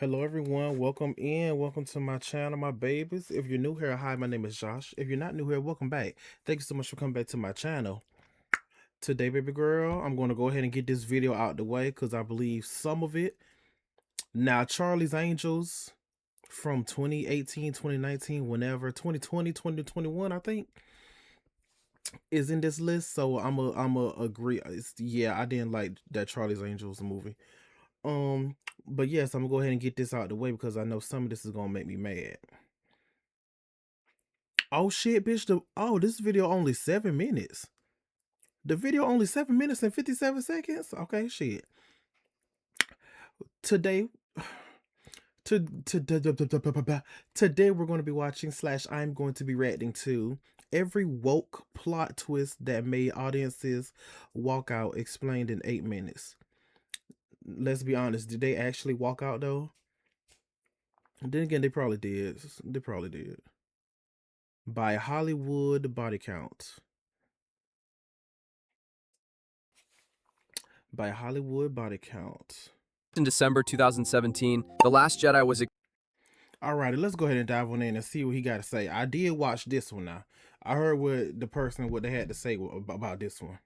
Hello everyone, welcome in, welcome to my channel, my babies. If you're new here, hi, my name is Josh. If you're not new here, welcome back. Thank you so much for coming back to my channel. Today, baby girl, I'm going to go ahead and get this video out the way because I believe some of it. Now, Charlie's Angels from 2018, 2019, whenever, 2020, 2021, I think, is in this list. So I'm a agree. Yeah, I didn't like that Charlie's Angels movie. But yes, I'm gonna go ahead and get this out the way because I know some of this is gonna make me mad. Oh shit, bitch! This video only 7 minutes. The video only 7 minutes and 57 seconds. Okay, shit. Today, today we're going to be watching / I'm going to be reacting to every woke plot twist that made audiences walk out explained in 8 minutes. Let's be honest, did they actually walk out though? Then again, they probably did. They probably did. By Hollywood Body Count. By Hollywood Body Count. In December 2017, The Last Jedi was Alrighty, let's go ahead and dive on in and see what he got to say. I did watch this one now. I heard what they had to say about this one.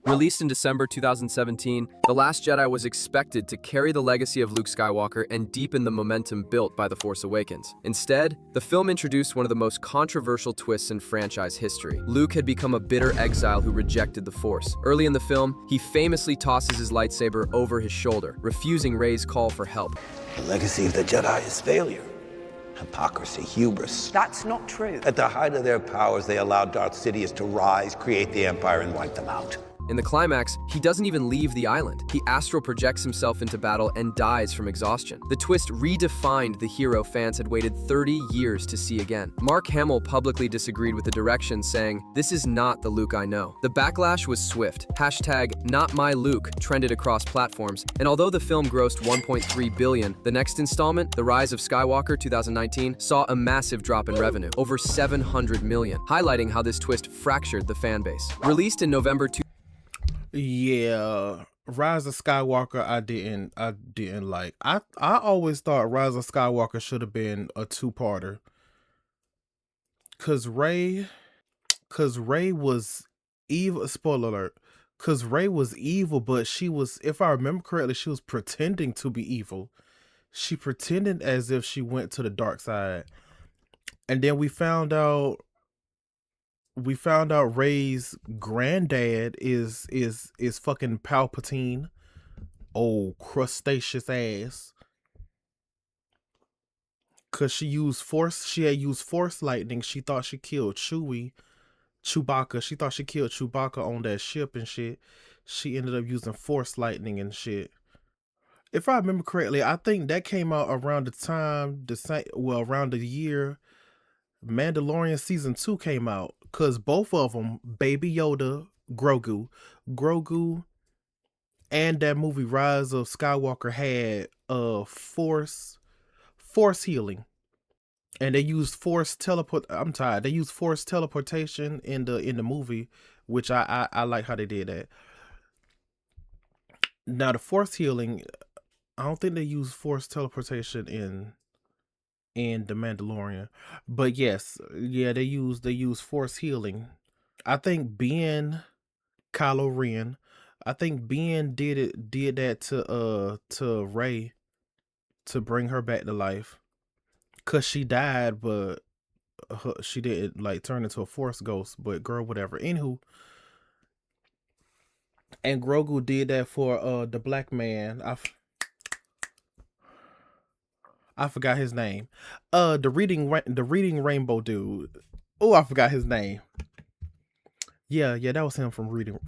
Released in December 2017, The Last Jedi was expected to carry the legacy of Luke Skywalker and deepen the momentum built by The Force Awakens. Instead, the film introduced one of the most controversial twists in franchise history. Luke had become a bitter exile who rejected the Force. Early in the film, he famously tosses his lightsaber over his shoulder, refusing Rey's call for help. The legacy of the Jedi is failure, hypocrisy, hubris. That's not true. At the height of their powers, they allowed Darth Sidious to rise, create the Empire, and wipe them out. In the climax, he doesn't even leave the island. He astral projects himself into battle and dies from exhaustion. The twist redefined the hero fans had waited 30 years to see again. Mark Hamill publicly disagreed with the direction, saying, "This is not the Luke I know." The backlash was swift. #NotMyLuke trended across platforms, and although the film grossed $1.3 billion, the next installment, The Rise of Skywalker 2019, saw a massive drop in revenue, over $700 million, highlighting how this twist fractured the fan base. Released in November 2000. Yeah, Rise of Skywalker I didn't like. I always thought Rise of Skywalker should have been a two-parter. Cause Rey was evil. Spoiler alert. Cause Rey was evil, but she was, if I remember correctly, she was pretending to be evil. She pretended as if she went to the dark side. And then we found out Rey's granddad is fucking Palpatine. Oh, crustaceous ass. Cause she had used force lightning. She thought she killed Chewbacca. She thought she killed Chewbacca on that ship and shit. She ended up using force lightning and shit. If I remember correctly, I think that came out around the time around the year Mandalorian season 2 came out, cause both of them, Baby Yoda, Grogu, and that movie Rise of Skywalker had force healing, and they used force teleport. I'm tired. They used force teleportation in the movie, which I like how they did that. Now the force healing, I don't think they used force teleportation in The Mandalorian, but yes, yeah, they use force healing. I think Kylo Ren, I think Ben did that to Rey to bring her back to life, cause she died, but she didn't like turn into a force ghost. But girl, whatever. Anywho, and Grogu did that for the black man. I forgot his name. The reading rainbow dude. Oh, I forgot his name. Yeah, that was him from reading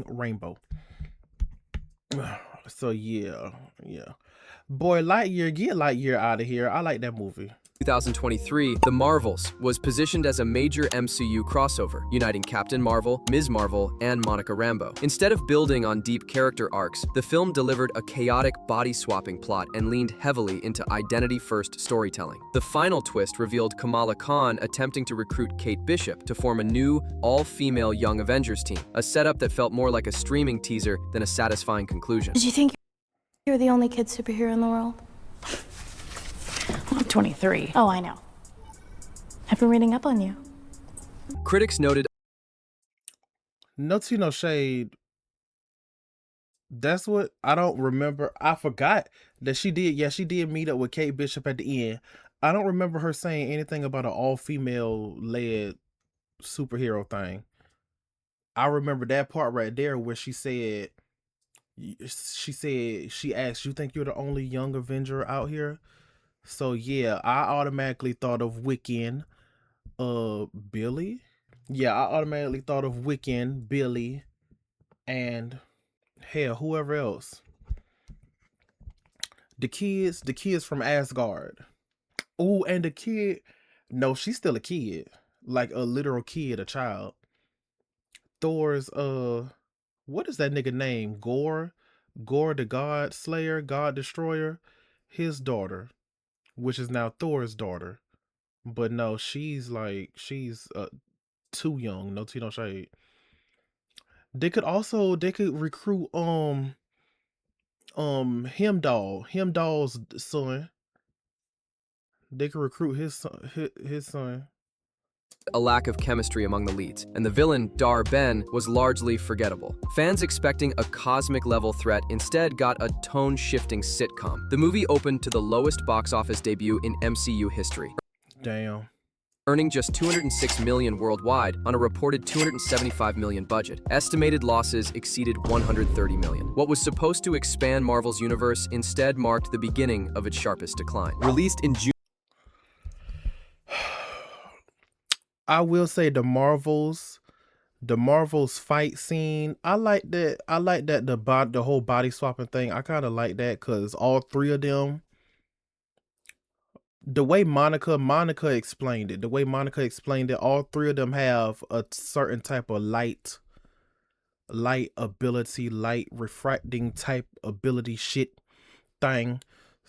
Rainbow. So yeah. Boy, Lightyear, get Lightyear out of here. I like that movie. 2023, The Marvels was positioned as a major MCU crossover, uniting Captain Marvel, Ms. Marvel, and Monica Rambeau. Instead of building on deep character arcs, the film delivered a chaotic body-swapping plot and leaned heavily into identity-first storytelling. The final twist revealed Kamala Khan attempting to recruit Kate Bishop to form a new, all-female Young Avengers team, a setup that felt more like a streaming teaser than a satisfying conclusion. Did you think You're the only kid superhero in the world. I'm 23. Oh, I know. I've been reading up on you. Critics noted No tea, no shade. That's what I don't remember. I forgot that she did. Yeah, she did meet up with Kate Bishop at the end. I don't remember her saying anything about an all-female led superhero thing. I remember that part right there where she said she asked, "You think you're the only young Avenger out here?" So yeah, I automatically thought of Wiccan, Billy. Yeah, I automatically thought of Wiccan, Billy, and hell, whoever else. The kids from Asgard. Oh, and the kid. No, she's still a kid, like a literal kid, a child. Thor's what is that nigga name? Gore the God Slayer, God Destroyer, his daughter, which is now Thor's daughter. But no, she's too young. No tea, no shade. They could recruit Hemdall's son. They could recruit his son. a lack of chemistry among the leads, and the villain, Dar Ben, was largely forgettable. Fans expecting a cosmic-level threat instead got a tone-shifting sitcom. The movie opened to the lowest box office debut in MCU history. Damn. Earning just $206 million worldwide on a reported $275 million budget. Estimated losses exceeded $130 million. What was supposed to expand Marvel's universe instead marked the beginning of its sharpest decline. Released in June. I will say the Marvels fight scene. I like that the whole body swapping thing. I kind of like that because all three of them. The way Monica explained it, all three of them have a certain type of light ability, light refracting type ability shit thing.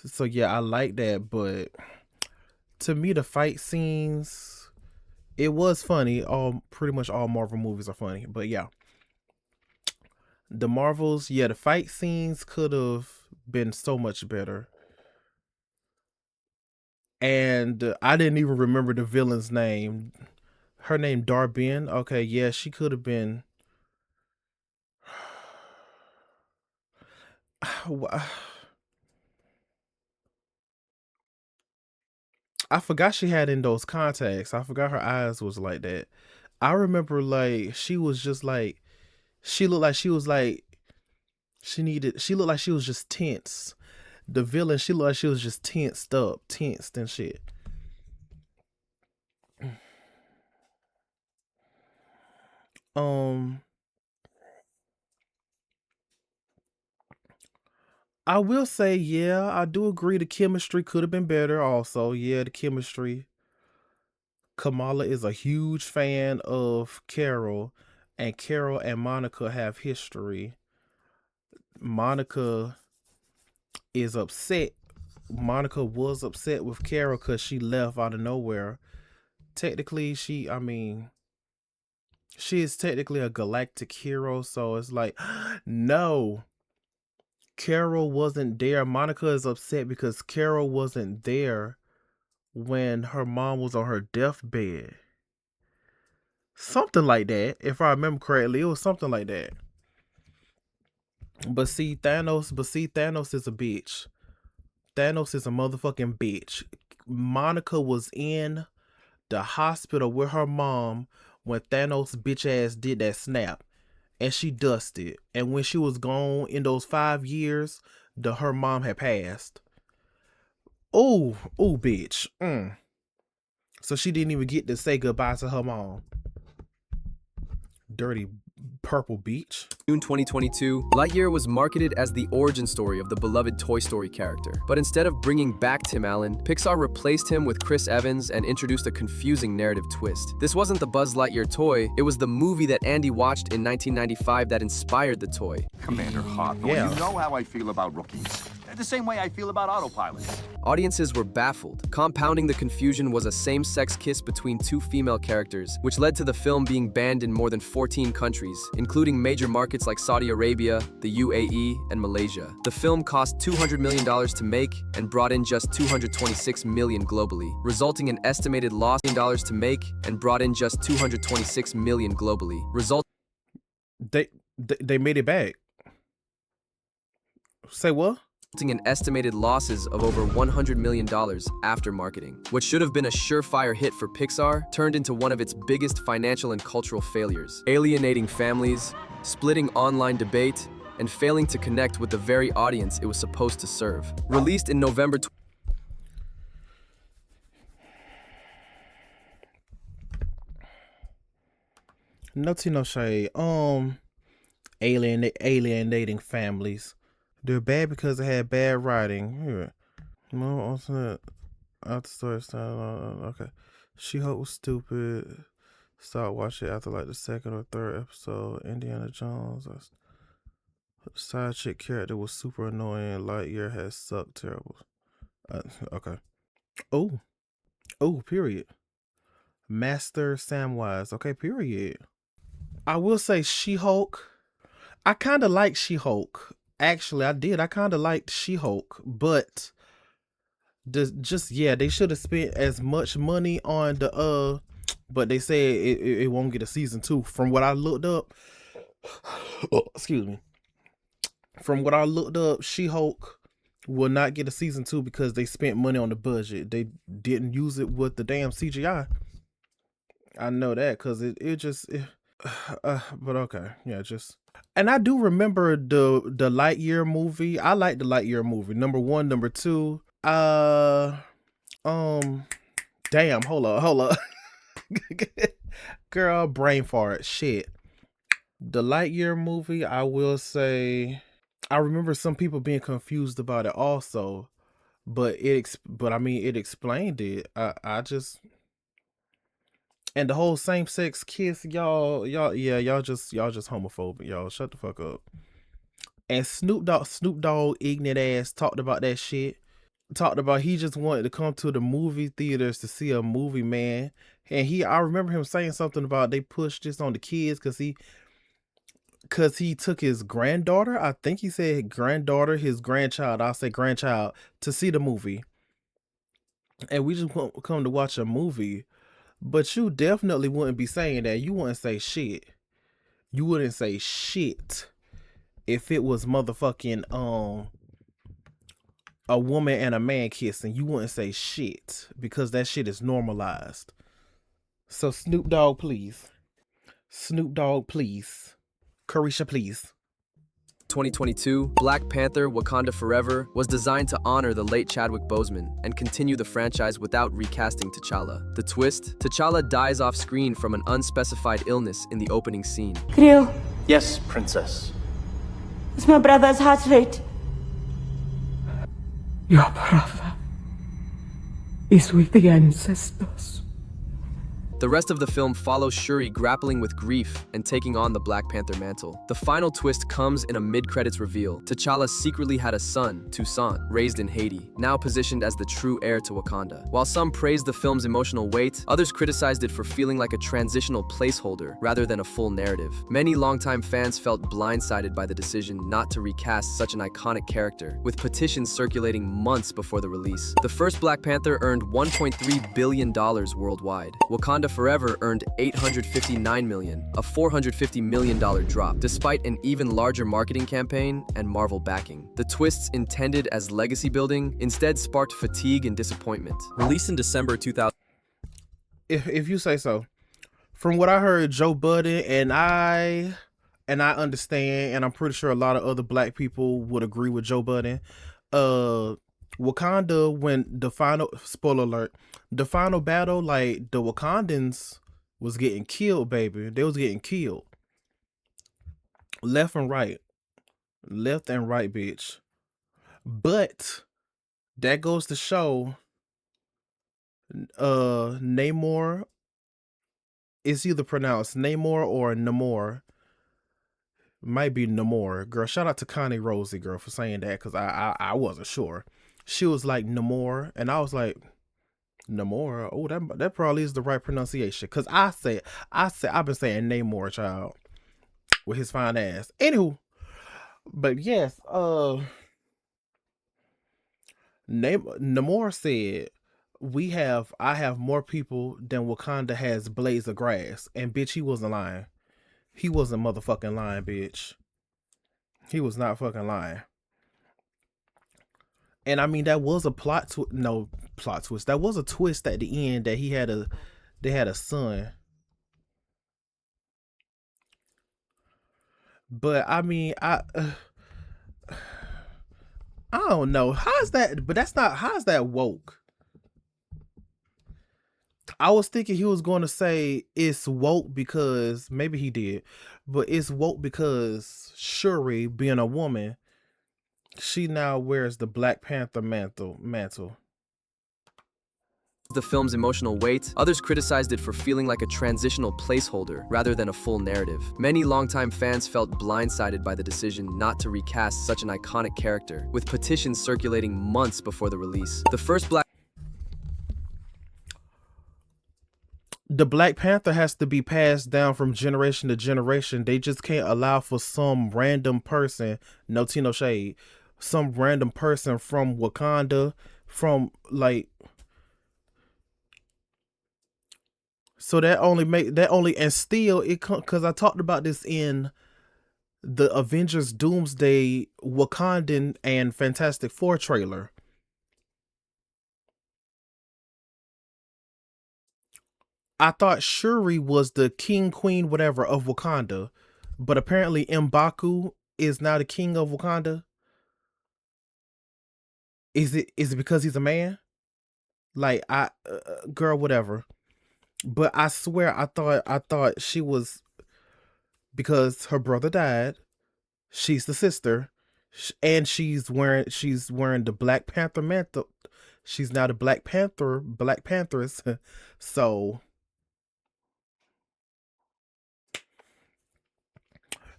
So yeah, I like that. But to me, the fight scenes, it was funny. Pretty much all Marvel movies are funny. But yeah, the Marvels, yeah, the fight scenes could have been so much better. And I didn't even remember the villain's name. Her name Dar-Benn. Okay, yeah, she could have been. I forgot she had in those contacts. I forgot her eyes was like that. I remember like she was just like, she looked like she was like, she looked like she was just tense. The villain, she looked like she was just tensed and shit. I will say, yeah, I do agree the chemistry could have been better also. Yeah, the chemistry. Kamala is a huge fan of Carol, and Carol and Monica have history. Monica is upset. Monica was upset with Carol because she left out of nowhere. Technically, she is technically a galactic hero, so it's like, no. Carol wasn't there. Monica is upset because Carol wasn't there when her mom was on her deathbed. Something like that. If I remember correctly, it was something like that. But see, Thanos is a bitch. Thanos is a motherfucking bitch. Monica was in the hospital with her mom when Thanos bitch ass did that snap. And she dusted. And when she was gone in those 5 years, her mom had passed. Oh, bitch. So she didn't even get to say goodbye to her mom. Dirty purple beach. June 2022, Lightyear was marketed as the origin story of the beloved Toy Story character. But instead of bringing back Tim Allen, Pixar replaced him with Chris Evans and introduced a confusing narrative twist. This wasn't the Buzz Lightyear toy, it was the movie that Andy watched in 1995 that inspired the toy. Commander Hawthorne, Yeah. you know how I feel about rookies. The same way I feel about autopilot. Audiences were baffled. Compounding the confusion was a same-sex kiss between two female characters, which led to the film being banned in more than 14 countries, including major markets like Saudi Arabia, the UAE, and Malaysia. The film cost $200 million to make and brought in just $226 million globally, resulting in estimated loss dollars to make and brought in just $226 million globally, They made it back. Say what? in estimated losses of over $100 million after marketing. What should have been a surefire hit for Pixar turned into one of its biggest financial and cultural failures, alienating families, splitting online debate, and failing to connect with the very audience it was supposed to serve. Released in November No tea, no shade. Alienating families. They're bad because they had bad writing. Here. No, also after story style. Okay. She-Hulk was stupid. Start watching after like the second or third episode. Indiana Jones. Side chick character was super annoying. Lightyear has sucked terrible. Okay. Oh, period. Master Samwise. Okay, period. I will say She-Hulk. I kind of like She-Hulk. Actually, I did. I kind of liked She-Hulk, but they should have spent as much money on the but they said it won't get a season 2. From what I looked up, excuse me. From what I looked up, She-Hulk will not get a season 2 because they spent money on the budget. They didn't use it with the damn CGI. I know that because but okay, yeah, just. And I do remember the Lightyear movie. I like the Lightyear movie. Number 1, number 2. Damn, hold up. Girl, brain fart. Shit. The Lightyear movie, I will say, I remember some people being confused about it also, but it explained it. I just. And the whole same-sex kiss, y'all just homophobic, y'all. Shut the fuck up. And Snoop Dogg, ignorant ass, talked about that shit. Talked about he just wanted to come to the movie theaters to see a movie, man. And I remember him saying something about they pushed this on the kids because he took his granddaughter. I think he said granddaughter, his grandchild. I'll say grandchild to see the movie. And we just come to watch a movie. But you definitely wouldn't be saying that. You wouldn't say shit. You wouldn't say shit if it was motherfucking a woman and a man kissing. You wouldn't say shit because that shit is normalized. So Snoop Dogg, please. Carisha, please. 2022, Black Panther: Wakanda Forever was designed to honor the late Chadwick Boseman and continue the franchise without recasting T'Challa. The twist? T'Challa dies off screen from an unspecified illness in the opening scene. Creel, Yes, princess. it's my brother's heart rate. Your brother is with the ancestors. The rest of the film follows Shuri grappling with grief and taking on the Black Panther mantle. The final twist comes in a mid-credits reveal. T'Challa secretly had a son, Toussaint, raised in Haiti, now positioned as the true heir to Wakanda. While some praised the film's emotional weight, others criticized it for feeling like a transitional placeholder rather than a full narrative. Many longtime fans felt blindsided by the decision not to recast such an iconic character, with petitions circulating months before the release. The first Black Panther earned $1.3 billion worldwide. Wakanda Forever earned $859 million, a $450 million drop, despite an even larger marketing campaign and Marvel backing. The twists intended as legacy building instead sparked fatigue and disappointment. Released in December 2000. If you say so. From what I heard, Joe Budden and I understand, and I'm pretty sure a lot of other black people would agree with Joe Budden. Wakanda, when the final, spoiler alert, the final battle, like the Wakandans was getting killed, baby. They was getting killed. Left and right, bitch. But that goes to show Namor, it's either pronounced Namor or Namor, Might be Namor. Girl, shout out to Connie Rosie, girl, for saying that, because I wasn't sure. She was like Namor, and I was like, Namor? Oh, that probably is the right pronunciation. Because I've been saying Namor, child, with his fine ass. Anywho, but yes, Namor said, I have more people than Wakanda has blades of grass. And bitch, he wasn't lying. He wasn't motherfucking lying, bitch. He was not fucking lying. And I mean, that was a plot twist. That was a twist at the end that they had a son. But I mean, I don't know. How's that woke? I was thinking he was going to say it's woke because, maybe he did, but it's woke because Shuri, being a woman, she now wears the Black Panther mantle. The film's emotional weight, others criticized it for feeling like a transitional placeholder rather than a full narrative. Many longtime fans felt blindsided by the decision not to recast such an iconic character, with petitions circulating months before the release. The Black Panther has to be passed down from generation to generation. They just can't allow for some random person, no tea, no shade, some random person from Wakanda, from like, so and still it, because I talked about this in the Avengers Doomsday Wakandan and Fantastic Four trailer. I thought Shuri was the king, queen, whatever of Wakanda, but apparently M'Baku is now the king of Wakanda. Is it because he's a man? Like, girl, whatever. But I swear, I thought she was, because her brother died. She's the sister, and she's wearing the Black Panther mantle. She's now the Black Panthers. So.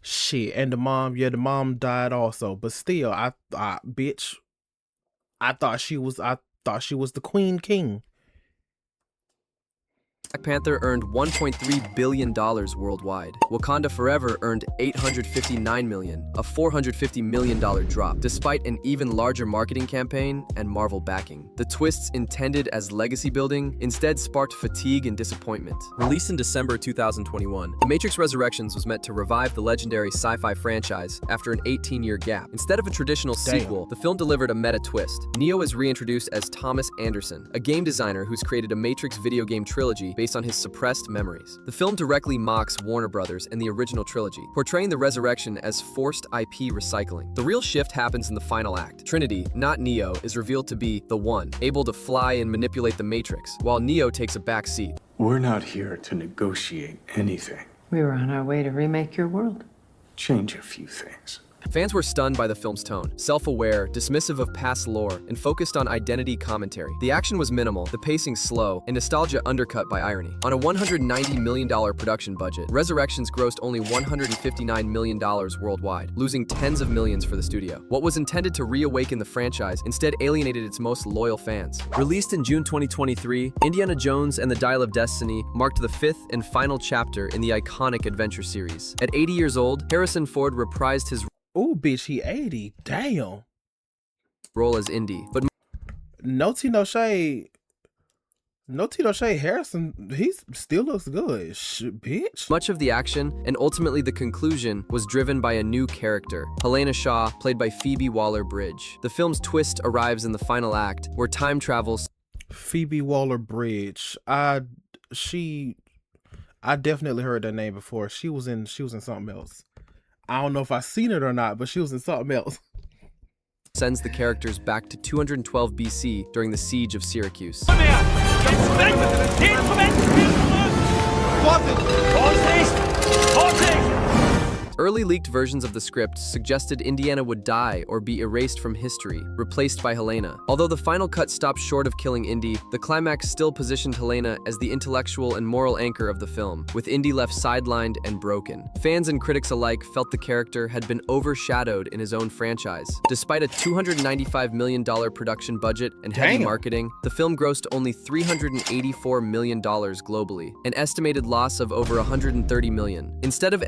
Shit, and the mom died also, but still, I thought she was the queen king. Black Panther earned $1.3 billion worldwide. Wakanda Forever earned $859 million, a $450 million drop, despite an even larger marketing campaign and Marvel backing. The twists intended as legacy building instead sparked fatigue and disappointment. Released in December 2021, The Matrix Resurrections was meant to revive the legendary sci-fi franchise after an 18-year gap. Instead of a traditional sequel, the film delivered a meta twist. Neo is reintroduced as Thomas Anderson, a game designer who's created a Matrix video game trilogy based on his suppressed memories. The film directly mocks Warner Brothers and the original trilogy, portraying the resurrection as forced IP recycling. The real shift happens in the final act. Trinity, not Neo, is revealed to be the One, able to fly and manipulate the Matrix, while Neo takes a back seat. We're not here to negotiate anything. We were on our way to remake your world. Change a few things. Fans were stunned by the film's tone, self-aware, dismissive of past lore, and focused on identity commentary. The action was minimal, the pacing slow, and nostalgia undercut by irony. On a $190 million production budget, Resurrections grossed only $159 million worldwide, losing tens of millions for the studio. What was intended to reawaken the franchise instead alienated its most loyal fans. Released in June 2023, Indiana Jones and the Dial of Destiny marked the fifth and final chapter in the iconic adventure series. At 80 years old, Harrison Ford reprised his Oh, bitch, he 80. Damn. role as Indy, but No tea, no shade. Harrison, he still looks good. Bitch. much of the action and ultimately the conclusion was driven by a new character, Helena Shaw, played by Phoebe Waller-Bridge. The film's twist arrives in the final act, where time travels. Phoebe Waller-Bridge. I definitely heard that name before. She was in something else. I don't know if I seen it or not, but she was in something else. Sends the characters back to 212 BC during the Siege of Syracuse. Early leaked versions of the script suggested Indiana would die or be erased from history, replaced by Helena. Although the final cut stopped short of killing Indy, the climax still positioned Helena as the intellectual and moral anchor of the film, with Indy left sidelined and broken. Fans and critics alike felt the character had been overshadowed in his own franchise. Despite a $295 million production budget and heavy marketing, the film grossed only $384 million globally, an estimated loss of over $130 million. Instead of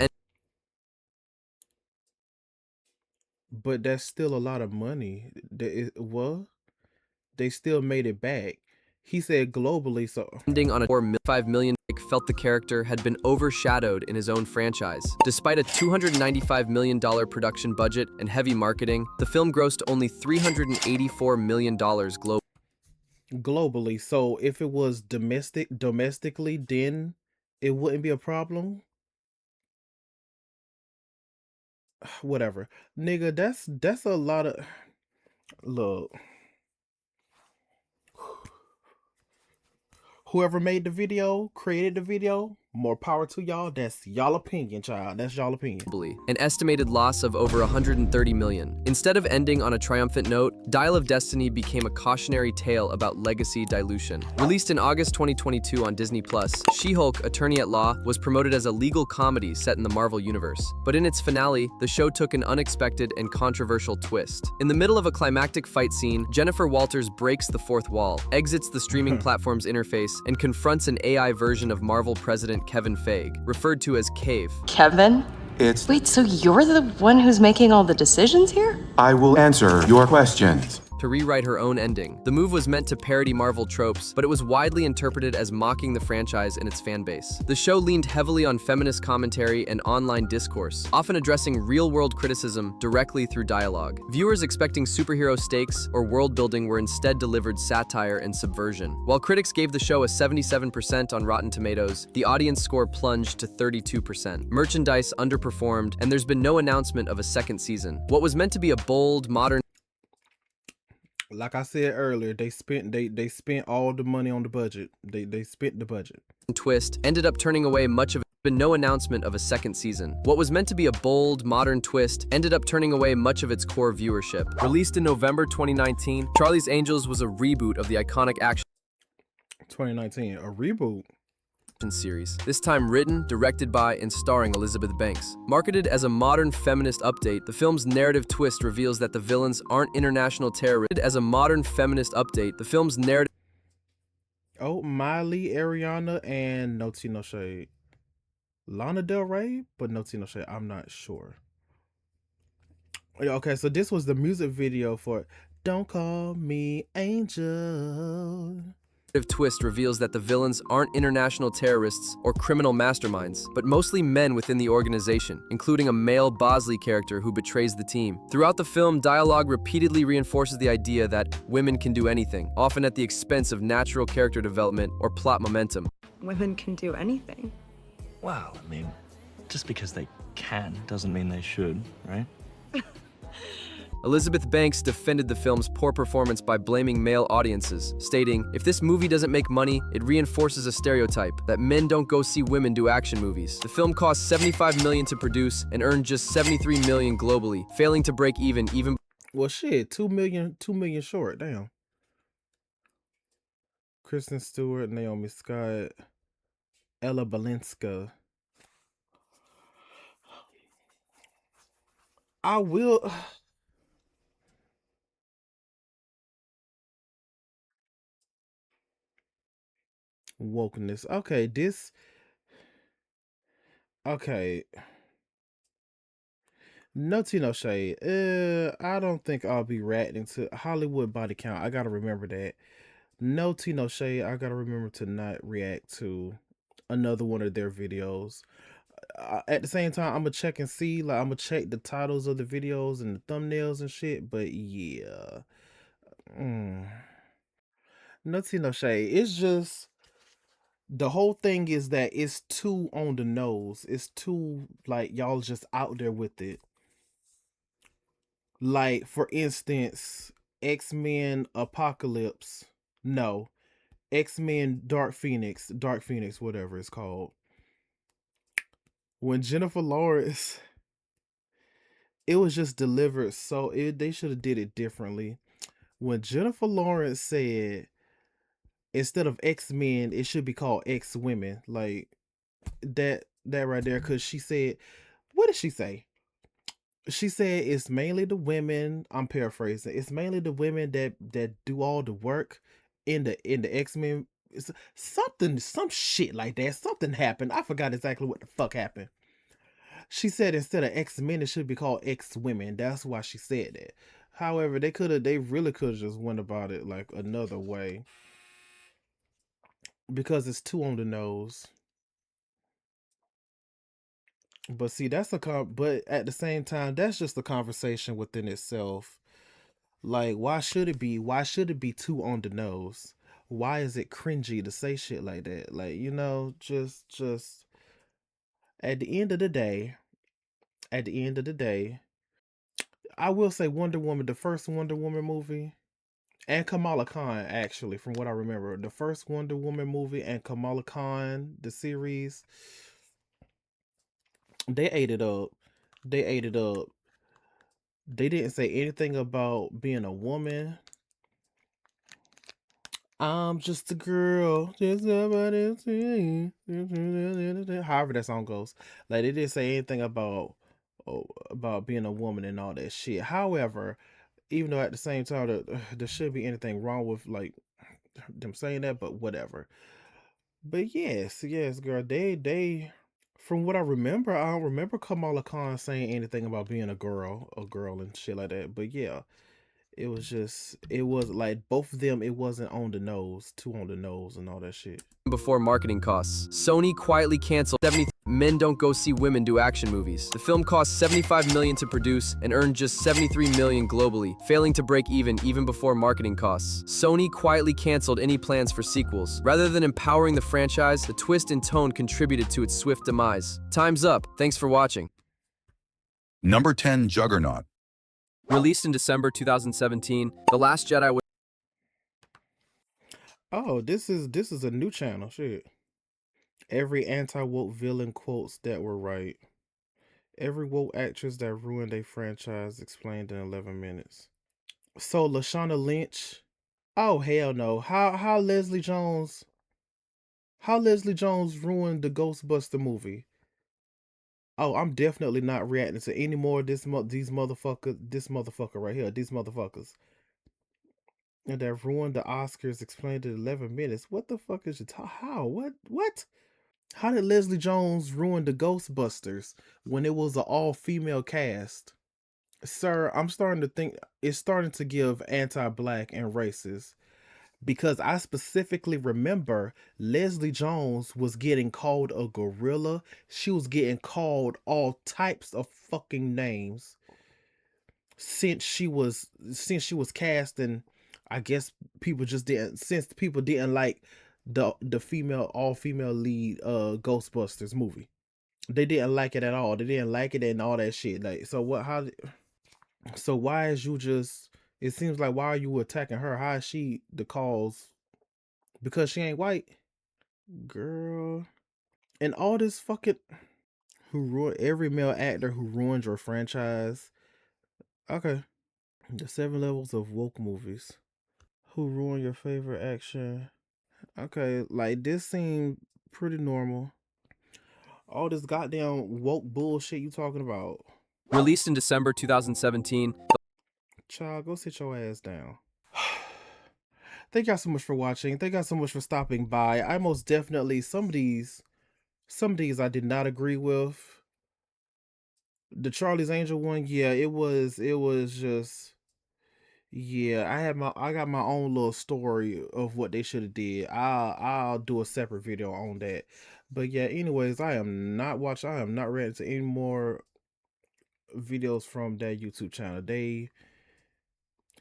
But that's still a lot of money. They still made it back. He said globally, so ending on a $5 million, felt the character had been overshadowed in his own franchise. Despite a $295 million production budget and heavy marketing, the film grossed only $384 million globally. So if it was domestically, then it wouldn't be a problem. Whatever, nigga. That's a lot of look. Whoever made the video, created the video, more power to y'all. That's y'all opinion, child. That's y'all opinion. An estimated loss of over $130 million. Instead of ending on a triumphant note, Dial of Destiny became a cautionary tale about legacy dilution. Released in August 2022 on Disney+, She-Hulk, Attorney at Law, was promoted as a legal comedy set in the Marvel Universe. But in its finale, the show took an unexpected and controversial twist. In the middle of a climactic fight scene, Jennifer Walters breaks the fourth wall, exits the streaming platform's interface, and confronts an AI version of Marvel President Kevin Feige, referred to as Cave. Kevin? Wait, so you're the one who's making all the decisions here? I will answer your questions. To rewrite her own ending. The move was meant to parody Marvel tropes, but it was widely interpreted as mocking the franchise and its fan base. The show leaned heavily on feminist commentary and online discourse, often addressing real-world criticism directly through dialogue. Viewers expecting superhero stakes or world building were instead delivered satire and subversion. While critics gave the show a 77% on Rotten Tomatoes, the audience score plunged to 32%. Merchandise underperformed, and there's been no announcement of a second season. What was meant to be a bold, modern Like I said earlier, they spent all the money on the budget. They spent the budget. Twist ended up turning away much of it. Been no announcement of a second season. What was meant to be a bold, modern twist ended up turning away much of its core viewership. Released in November 2019, Charlie's Angels was a reboot of the iconic action 2019, a reboot series, this time written, directed by, and starring Elizabeth Banks. Marketed as a modern feminist update, the film's narrative twist reveals that the villains aren't international terrorists. As a modern feminist update, the film's narrative... Oh, Miley, Ariana, and No Tea No Shade. Lana Del Rey, but No Tea No Shade. I'm not sure. Okay, so this was the music video for Don't Call Me Angel. Twist reveals that the villains aren't international terrorists or criminal masterminds, but mostly men within the organization, including a male Bosley character who betrays the team. Throughout the film, dialogue repeatedly reinforces the idea that women can do anything, often at the expense of natural character development or plot momentum. Women can do anything. Well, I mean, just because they can doesn't mean they should, right? Elizabeth Banks defended the film's poor performance by blaming male audiences, stating, "If this movie doesn't make money, it reinforces a stereotype that men don't go see women do action movies." The film cost $75 million to produce and earned just $73 million globally, failing to break even. Well, shit, 2 million short. Damn. Kristen Stewart, Naomi Scott, Ella Balinska. I will. Wokeness. Okay, okay. No Tea No Shade. I don't think I'll be reacting to Hollywood Body Count. I gotta remember that. No Tea No Shade. I gotta remember to not react to another one of their videos. At the same time, I'm gonna check and see. Like, I'm gonna check the titles of the videos and the thumbnails and shit. But yeah, No Tea No Shade. It's just. The whole thing is that it's too on the nose. It's too, like, y'all just out there with it. Like, for instance, X-Men Apocalypse. No. X-Men Dark Phoenix, whatever it's called. When Jennifer Lawrence it was just delivered so they should have did it differently. When Jennifer Lawrence said instead of X-Men, it should be called X-Women, like that right there, because she said, what did she say? She said it's mainly the women, I'm paraphrasing, it's mainly the women that do all the work in the X-Men. Some shit like that. Something happened. I forgot exactly what the fuck happened. She said instead of X-Men, it should be called X-Women. That's why she said that. However, they really could have just went about it like another way, because it's too on the nose. But see, but at the same time, that's just a conversation within itself. Like, why should it be too on the nose? Why is it cringy to say shit like that? Like, just at the end of the day, I will say Wonder Woman, the first Wonder Woman movie, and Kamala Khan, actually, from what I remember, the first Wonder Woman movie and Kamala Khan, the series, they ate it up. They ate it up. They didn't say anything about being a woman. I'm just a girl, just somebody to see. However that song goes. Like, they didn't say anything about being a woman and all that shit. However, even though at the same time there should be anything wrong with like them saying that, but whatever. But yes, girl, they from what I don't remember Kamala Khan saying anything about being a girl and shit like that. But yeah, it was like both of them, it wasn't on the nose, too on the nose and all that shit. Before marketing costs, Sony quietly canceled 70. Men don't go see women do action movies. The film cost $75 million to produce and earned just $73 million globally, failing to break even before marketing costs. Sony quietly canceled any plans for sequels. Rather than empowering the franchise, the twist in tone contributed to its swift demise. Time's up. Thanks for watching. Number 10, Juggernaut. Released in December 2017, The Last Jedi was... Oh, this is a new channel, shit. Every anti-woke villain quotes that were right. Every woke actress that ruined a franchise explained in 11 minutes. So Lashana Lynch, oh hell no. How Leslie Jones ruined the Ghostbuster movie? Oh, I'm definitely not reacting to any more of this motherfucker right here, these motherfuckers. And that ruined the Oscars explained in 11 minutes. What the fuck is your how? What? How did Leslie Jones ruin the Ghostbusters when it was an all-female cast? Sir, I'm starting to think it's starting to give anti-black and racist, because I specifically remember Leslie Jones was getting called a gorilla. She was getting called all types of fucking names since she was casting. I guess people didn't like the female all-female lead Ghostbusters movie. They didn't like it at all. They didn't like it and all that shit. Like, so why is you just, it seems like, why are you attacking her? How is she the cause? Because she ain't white? Girl. And all this fucking every male actor who ruined your franchise. Okay. The 7 levels of woke movies. Who ruined your favorite action? Okay, like this seemed pretty normal. All this goddamn woke bullshit you talking about. Released in December 2017. Child, go sit your ass down. Thank y'all so much for watching. Thank y'all so much for stopping by. I most definitely, some of these I did not agree with. The Charlie's Angel one, yeah, it was just, yeah, I got my own little story of what they should have did. I'll do a separate video on that. But yeah, anyways, I am not ready to any more videos from that YouTube channel. They,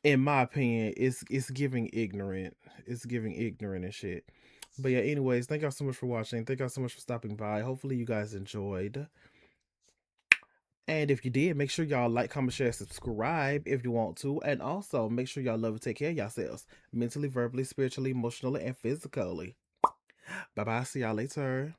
in my opinion, it's giving ignorant. It's giving ignorant and shit. But yeah, anyways, thank y'all so much for watching. Thank y'all so much for stopping by. Hopefully you guys enjoyed. And if you did, make sure y'all like, comment, share, subscribe if you want to. And also, make sure y'all love and take care of yourselves. Mentally, verbally, spiritually, emotionally, and physically. Bye-bye. See y'all later.